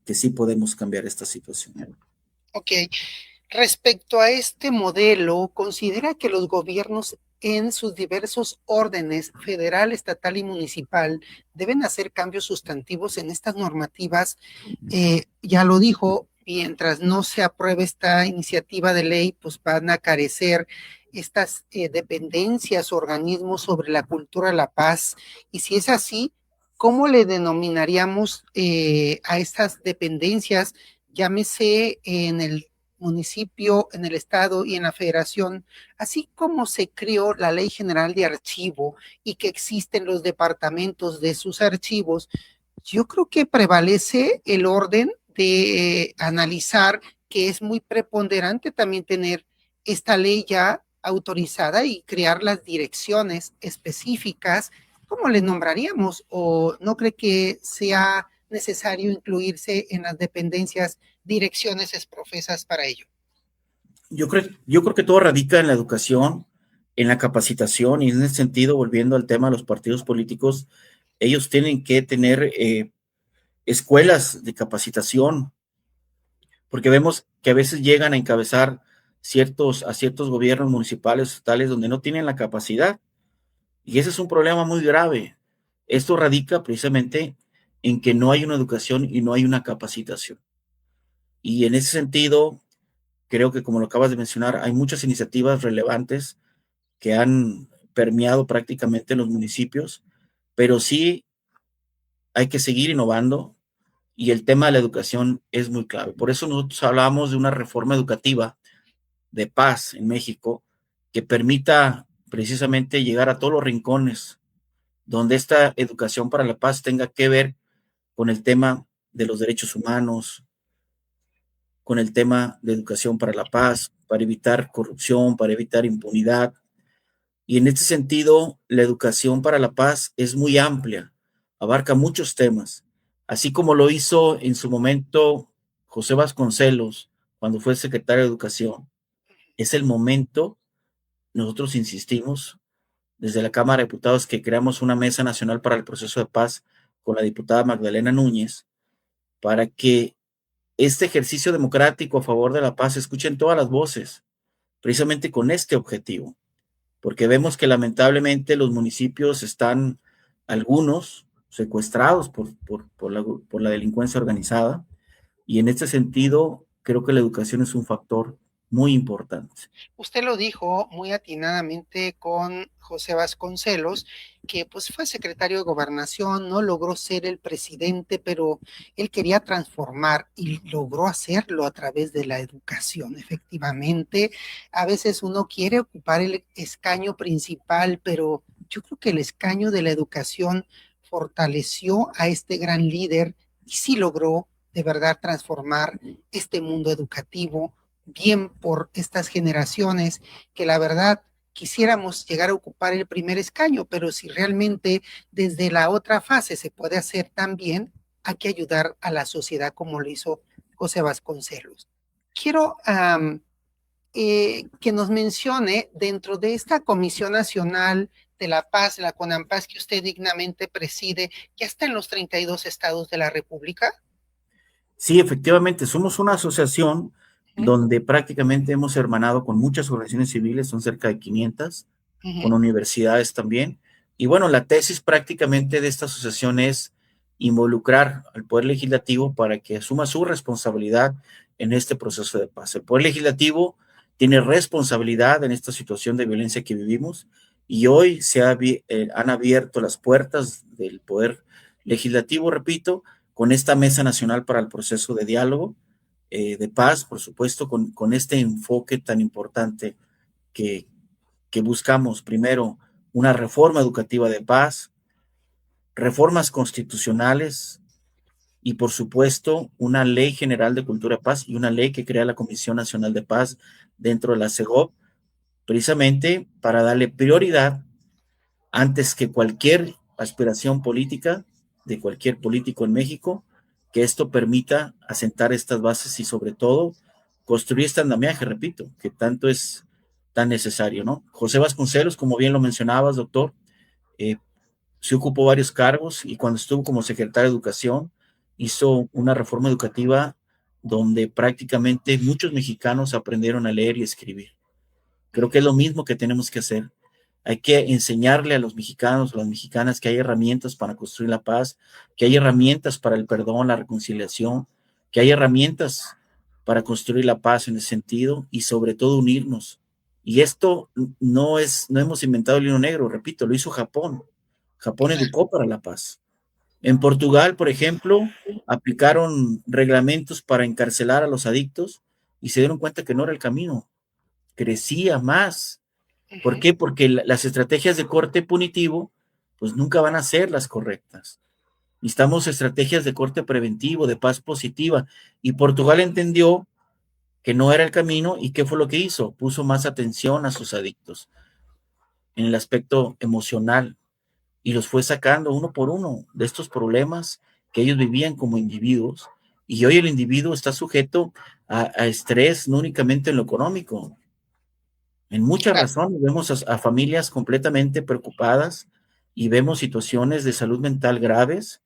que sí podemos cambiar esta situación. Ok, respecto a este modelo, ¿considera que los gobiernos en sus diversos órdenes, federal, estatal y municipal, deben hacer cambios sustantivos en estas normativas? Ya lo dijo, mientras no se apruebe esta iniciativa de ley, pues van a carecer estas dependencias, organismos sobre la cultura de la paz. Y si es así, ¿cómo le denominaríamos a estas dependencias? Llámese en el municipio, en el estado y en la federación, así como se creó la Ley General de Archivo y que existen los departamentos de sus archivos. Yo creo que prevalece el orden de analizar que es muy preponderante también tener esta ley ya autorizada y crear las direcciones específicas. ¿Cómo le nombraríamos? ¿O no cree que sea necesario incluirse en las dependencias direcciones exprofesas para ello? Yo creo que todo radica en la educación, en la capacitación, y en ese sentido, volviendo al tema de los partidos políticos, ellos tienen que tener escuelas de capacitación, porque vemos que a veces llegan a encabezar a ciertos gobiernos municipales, estatales, donde no tienen la capacidad, y ese es un problema muy grave. Esto radica precisamente en que no hay una educación y no hay una capacitación. Y en ese sentido, creo que como lo acabas de mencionar, hay muchas iniciativas relevantes que han permeado prácticamente en los municipios, pero sí hay que seguir innovando y el tema de la educación es muy clave. Por eso nosotros hablamos de una reforma educativa de paz en México que permita precisamente llegar a todos los rincones donde esta educación para la paz tenga que ver con el tema de los derechos humanos, con el tema de educación para la paz, para evitar corrupción, para evitar impunidad. Y en este sentido, la educación para la paz es muy amplia, abarca muchos temas, así como lo hizo en su momento José Vasconcelos cuando fue secretario de Educación. Es el momento, nosotros insistimos, desde la Cámara de Diputados, que creamos una mesa nacional para el proceso de paz con la diputada Magdalena Núñez, para que este ejercicio democrático a favor de la paz escuchen todas las voces, precisamente con este objetivo, porque vemos que lamentablemente los municipios están, algunos, secuestrados por la delincuencia organizada, y en este sentido creo que la educación es un factor muy importante. Usted lo dijo muy atinadamente con José Vasconcelos, que pues fue secretario de Gobernación, no logró ser el presidente, pero él quería transformar y logró hacerlo a través de la educación. Efectivamente, a veces uno quiere ocupar el escaño principal, pero yo creo que el escaño de la educación fortaleció a este gran líder y sí logró de verdad transformar este mundo educativo, bien por estas generaciones que la verdad quisiéramos llegar a ocupar el primer escaño, pero si realmente desde la otra fase se puede hacer también, hay que ayudar a la sociedad como lo hizo José Vasconcelos. Quiero que nos mencione dentro de esta Comisión Nacional de la Paz, la CONAMPAZ, que usted dignamente preside, ¿ya está en los 32 estados de la República? Sí, efectivamente, somos una asociación Uh -huh. donde prácticamente hemos hermanado con muchas organizaciones civiles, son cerca de 500, Uh con -huh. universidades también. Y bueno, la tesis prácticamente de esta asociación es involucrar al Poder Legislativo para que asuma su responsabilidad en este proceso de paz. El Poder Legislativo tiene responsabilidad en esta situación de violencia que vivimos y hoy han abierto las puertas del Poder Legislativo, repito, con esta Mesa Nacional para el Proceso de Diálogo, de Paz, por supuesto, con este enfoque tan importante que, que buscamos. Primero, una reforma educativa de paz, reformas constitucionales y, por supuesto, una ley general de cultura de paz y una ley que crea la Comisión Nacional de Paz dentro de la CEGOP, precisamente para darle prioridad antes que cualquier aspiración política de cualquier político en México, que esto permita asentar estas bases y sobre todo construir este andamiaje, repito, que tanto es tan necesario, ¿no? José Vasconcelos, como bien lo mencionabas, doctor, eh, se ocupó varios cargos y cuando estuvo como secretario de Educación hizo una reforma educativa donde prácticamente muchos mexicanos aprendieron a leer y escribir. Creo que es lo mismo que tenemos que hacer. Hay que enseñarle a los mexicanos, a las mexicanas, que hay herramientas para construir la paz, que hay herramientas para el perdón, la reconciliación, que hay herramientas para construir la paz en ese sentido y sobre todo unirnos. Y esto no hemos inventado el hilo negro, repito, lo hizo Japón. Japón educó para la paz. En Portugal, por ejemplo, aplicaron reglamentos para encarcelar a los adictos y se dieron cuenta que no era el camino, crecía más. Uh ¿Por -huh. qué? Porque las estrategias de corte punitivo, pues nunca van a ser las correctas. Necesitamos estrategias de corte preventivo, de paz positiva. Y Portugal entendió que no era el camino y ¿qué fue lo que hizo? Puso más atención a sus adictos en el aspecto emocional y los fue sacando uno por uno de estos problemas que ellos vivían como individuos. Y hoy el individuo está sujeto a estrés, no únicamente en lo económico, en muchas Claro, razones vemos a familias completamente preocupadas y vemos situaciones de salud mental graves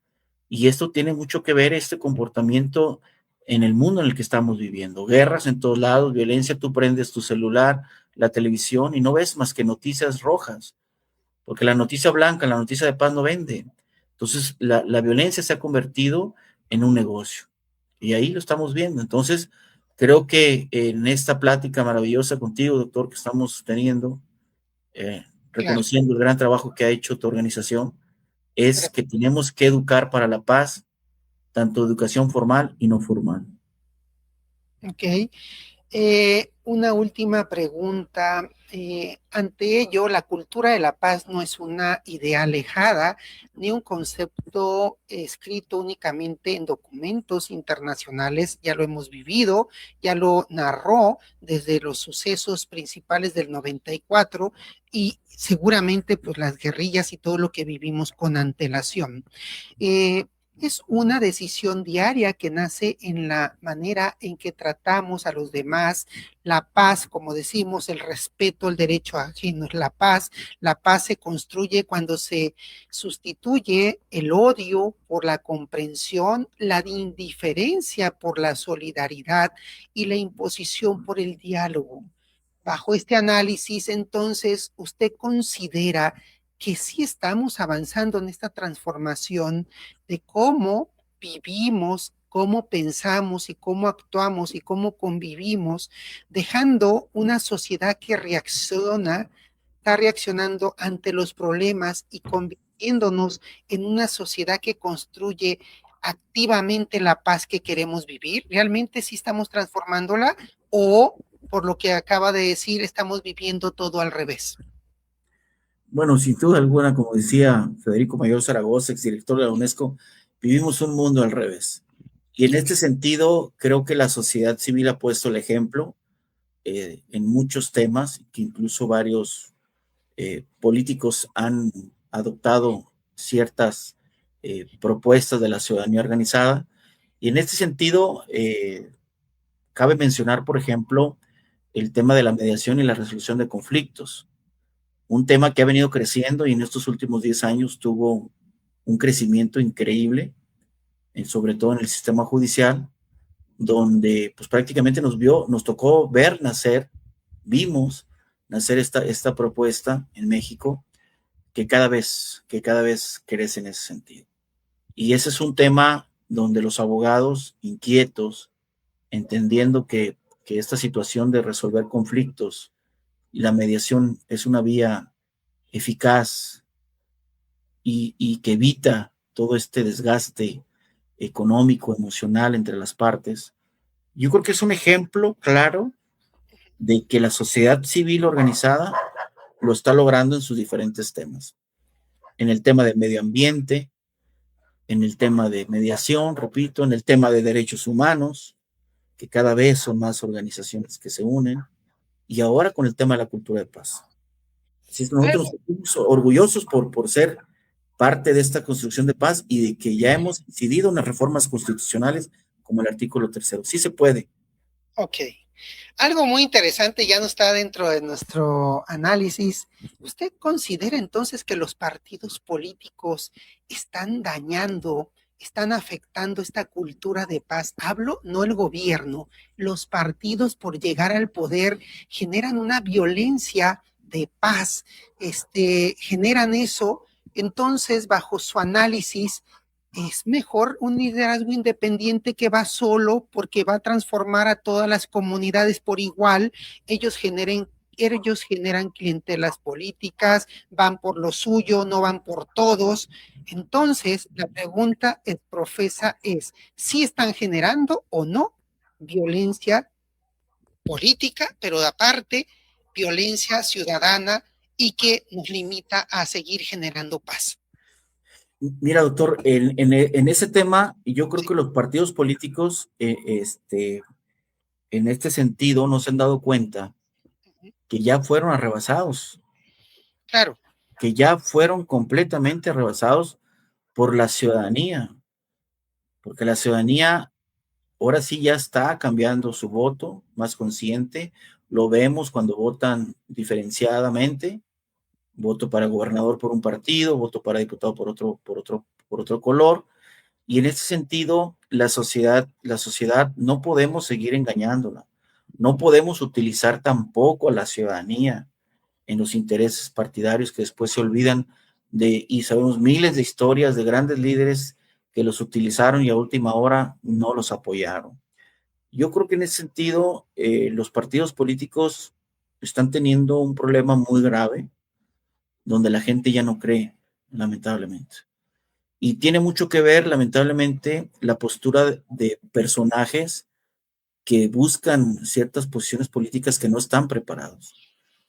y esto tiene mucho que ver este comportamiento en el mundo en el que estamos viviendo. Guerras en todos lados, violencia, tú prendes tu celular, la televisión y no ves más que noticias rojas, porque la noticia blanca, la noticia de paz no vende. Entonces la violencia se ha convertido en un negocio y ahí lo estamos viendo. Entonces, creo que en esta plática maravillosa contigo, doctor, que estamos teniendo, claro. reconociendo el gran trabajo que ha hecho tu organización, es que Gracias. tenemos que educar para la paz, tanto educación formal y no formal. Ok. Una última pregunta. Ante ello, la cultura de la paz no es una idea alejada ni un concepto escrito únicamente en documentos internacionales. Ya lo hemos vivido, ya lo narró desde los sucesos principales del 94 y seguramente pues las guerrillas y todo lo que vivimos con antelación. Eh, es una decisión diaria que nace en la manera en que tratamos a los demás, la paz, como decimos, el respeto, el derecho ajeno, la paz se construye cuando se sustituye el odio por la comprensión, la indiferencia por la solidaridad y la imposición por el diálogo. Bajo este análisis, entonces, ¿usted considera que sí estamos avanzando en esta transformación de cómo vivimos, cómo pensamos y cómo actuamos y cómo convivimos, dejando una sociedad que reacciona, está reaccionando ante los problemas y convirtiéndonos en una sociedad que construye activamente la paz que queremos vivir? ¿Realmente sí estamos transformándola o por lo que acaba de decir estamos viviendo todo al revés? Bueno, sin duda alguna, como decía Federico Mayor Zaragoza, exdirector de la UNESCO, vivimos un mundo al revés. Y en este sentido, creo que la sociedad civil ha puesto el ejemplo en muchos temas, que incluso varios políticos han adoptado ciertas propuestas de la ciudadanía organizada. Y en este sentido, cabe mencionar, por ejemplo, el tema de la mediación y la resolución de conflictos, un tema que ha venido creciendo y en estos últimos 10 años tuvo un crecimiento increíble, sobre todo en el sistema judicial, donde pues prácticamente nos tocó ver nacer, vimos nacer esta propuesta en México que cada vez crece en ese sentido. Y ese es un tema donde los abogados inquietos, entendiendo que esta situación de resolver conflictos y la mediación es una vía eficaz y que evita todo este desgaste económico, emocional entre las partes. Yo creo que es un ejemplo claro de que la sociedad civil organizada lo está logrando en sus diferentes temas. En el tema de medio ambiente, en el tema de mediación, repito, en el tema de derechos humanos, que cada vez son más organizaciones que se unen, y ahora con el tema de la cultura de paz. Así es que nosotros nos sentimos orgullosos por ser parte de esta construcción de paz y de que ya hemos decidido unas reformas constitucionales como el artículo 3. Sí se puede. Ok. Algo muy interesante ya no está dentro de nuestro análisis. ¿Usted considera entonces que los partidos políticos están dañando, están afectando esta cultura de paz? Hablo, no el gobierno. Los partidos por llegar al poder generan una violencia de paz, generan eso. Entonces, bajo su análisis, es mejor un liderazgo independiente que va solo porque va a transformar a todas las comunidades por igual. Ellos generan clientelas políticas, van por lo suyo, no van por todos. Entonces, la pregunta profesa es, ¿si están generando o no violencia política, pero aparte, violencia ciudadana y que nos limita a seguir generando paz? Mira, doctor, en ese tema, yo creo que los partidos políticos, en este sentido, no se han dado cuenta que ya fueron arrebasados, Claro. que ya fueron completamente arrebasados por la ciudadanía, porque la ciudadanía ahora sí ya está cambiando su voto, más consciente, lo vemos cuando votan diferenciadamente, voto para gobernador por un partido, voto para diputado por otro color. Y en ese sentido, la sociedad no podemos seguir engañándola. No podemos utilizar tampoco a la ciudadanía en los intereses partidarios que después se olvidan y sabemos miles de historias de grandes líderes que los utilizaron y a última hora no los apoyaron. Yo creo que en ese sentido, los partidos políticos están teniendo un problema muy grave donde la gente ya no cree, lamentablemente. Y tiene mucho que ver, lamentablemente, la postura de personajes que buscan ciertas posiciones políticas que no están preparados.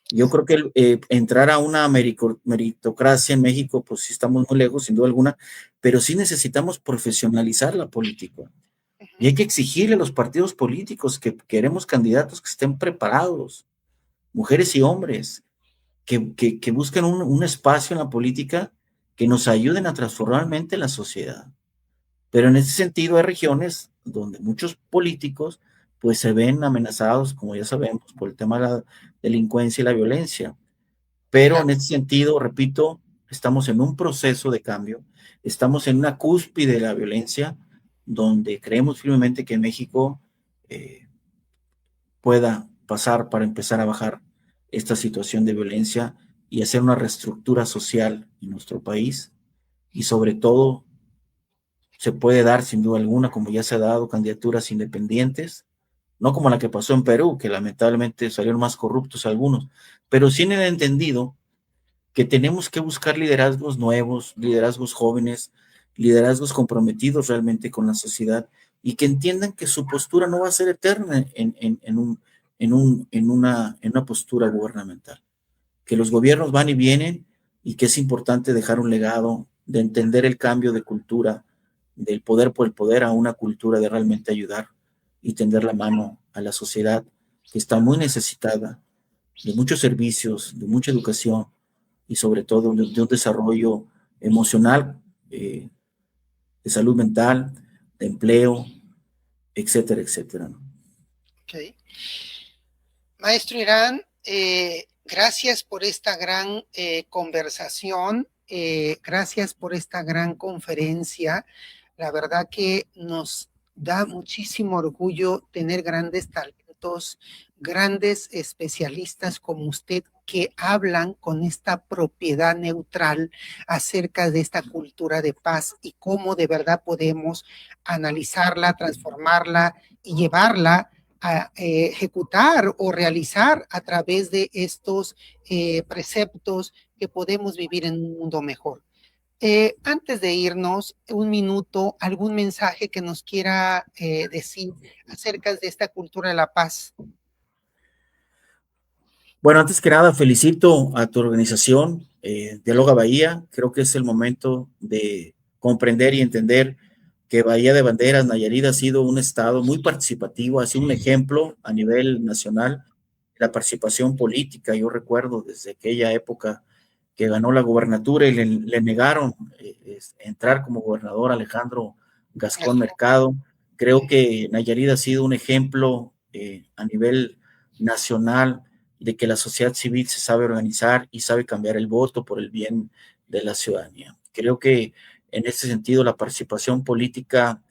Yo creo que entrar a una meritocracia en México, pues sí estamos muy lejos, sin duda alguna, pero sí necesitamos profesionalizar la política. Y hay que exigirle a los partidos políticos que queremos candidatos que estén preparados, mujeres y hombres, que busquen un espacio en la política que nos ayuden a transformar realmente la sociedad. Pero en ese sentido hay regiones donde muchos políticos pues se ven amenazados, como ya sabemos, por el tema de la delincuencia y la violencia. Pero en ese sentido, repito, estamos en un proceso de cambio, estamos en una cúspide de la violencia, donde creemos firmemente que México pueda pasar para empezar a bajar esta situación de violencia y hacer una reestructura social en nuestro país. Y sobre todo, se puede dar sin duda alguna, como ya se ha dado, candidaturas independientes, no como la que pasó en Perú, que lamentablemente salieron más corruptos algunos, pero sí han entendido que tenemos que buscar liderazgos nuevos, liderazgos jóvenes, liderazgos comprometidos realmente con la sociedad y que entiendan que su postura no va a ser eterna en una postura gubernamental, que los gobiernos van y vienen y que es importante dejar un legado de entender el cambio de cultura del poder por el poder a una cultura de realmente ayudar y tender la mano a la sociedad que está muy necesitada de muchos servicios, de mucha educación y sobre todo de un desarrollo emocional, de salud mental, de empleo, etcétera, etcétera, ¿no? Ok. Maestro Irán, gracias por esta gran conversación, gracias por esta gran conferencia. La verdad que nos da muchísimo orgullo tener grandes talentos, grandes especialistas como usted que hablan con esta propiedad neutral acerca de esta cultura de paz y cómo de verdad podemos analizarla, transformarla y llevarla a ejecutar o realizar a través de estos preceptos que podemos vivir en un mundo mejor. Antes de irnos, un minuto, algún mensaje que nos quiera decir acerca de esta cultura de la paz. Bueno, antes que nada, felicito a tu organización, Dialoga Bahía. Creo que es el momento de comprender y entender que Bahía de Banderas, Nayarit, ha sido un estado muy participativo, ha sido un ejemplo a nivel nacional de la participación política. Yo recuerdo desde aquella época que ganó la gubernatura y le negaron entrar como gobernador a Alejandro Gascón Mercado. Creo que Nayarit ha sido un ejemplo a nivel nacional de que la sociedad civil se sabe organizar y sabe cambiar el voto por el bien de la ciudadanía. Creo que en este sentido la participación política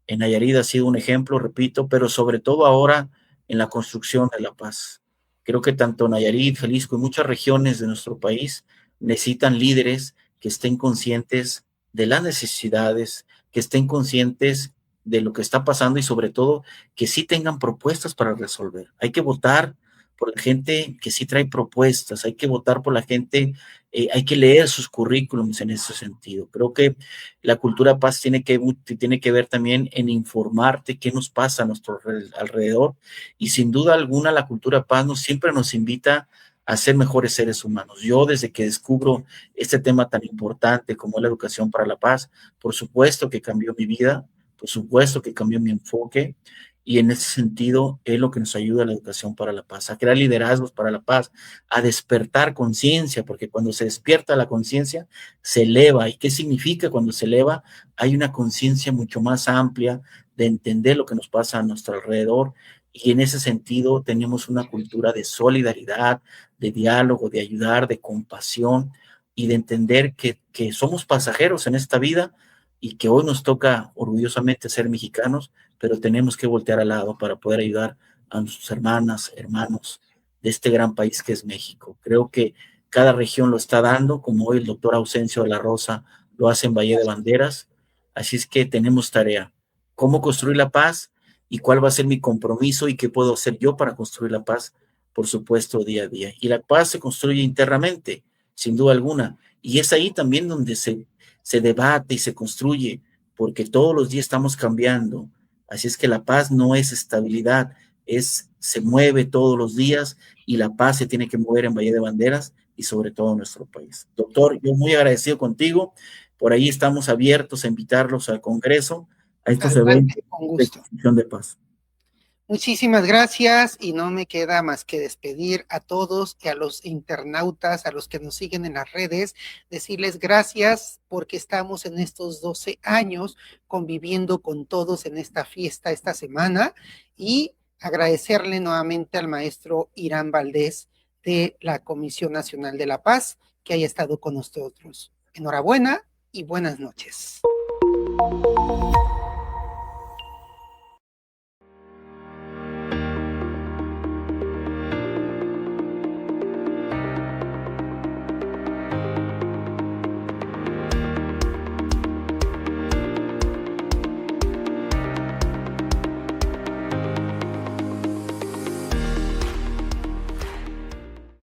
en Nayarit ha sido un ejemplo, repito, pero sobre todo ahora en la construcción de la paz. Creo que tanto Nayarit, Jalisco y muchas regiones de nuestro país necesitan líderes que estén conscientes de las necesidades, que estén conscientes de lo que está pasando y sobre todo que sí tengan propuestas para resolver. Hay que votar por la gente que sí trae propuestas, hay que votar por la gente, hay que leer sus currículums en ese sentido. Creo que la cultura paz tiene que ver también en informarte qué nos pasa a nuestro alrededor y sin duda alguna la cultura paz siempre nos invita a ser mejores seres humanos. Yo desde que descubro este tema tan importante como la educación para la paz, por supuesto que cambió mi vida, por supuesto que cambió mi enfoque y en ese sentido es lo que nos ayuda a la educación para la paz, a crear liderazgos para la paz, a despertar conciencia, porque cuando se despierta la conciencia, se eleva. ¿Y qué significa cuando se eleva? Hay una conciencia mucho más amplia de entender lo que nos pasa a nuestro alrededor y en ese sentido tenemos una cultura de solidaridad, de diálogo, de ayudar, de compasión y de entender que somos pasajeros en esta vida y que hoy nos toca orgullosamente ser mexicanos, pero tenemos que voltear al lado para poder ayudar a nuestras hermanas, hermanos de este gran país que es México. Creo que cada región lo está dando, como hoy el doctor Ausencio de la Rosa lo hace en Valle de Banderas. Así es que tenemos tarea. ¿Cómo construir la paz? ¿Y cuál va a ser mi compromiso? ¿Y qué puedo hacer yo para construir la paz? Por supuesto, día a día. Y la paz se construye internamente, sin duda alguna. Y es ahí también donde se debate y se construye, porque todos los días estamos cambiando. Así es que la paz no es estabilidad, se mueve todos los días y la paz se tiene que mover en Valle de Banderas y sobre todo en nuestro país. Doctor, yo muy agradecido contigo. Por ahí estamos abiertos a invitarlos al Congreso, a estos Adelante, eventos con de gusto. construcción de paz. Muchísimas gracias y no me queda más que despedir a todos y a los internautas, a los que nos siguen en las redes, decirles gracias porque estamos en estos 12 años conviviendo con todos en esta fiesta esta semana y agradecerle nuevamente al maestro Irán Valdés de la Comisión Nacional de la Paz que haya estado con nosotros. Enhorabuena y buenas noches.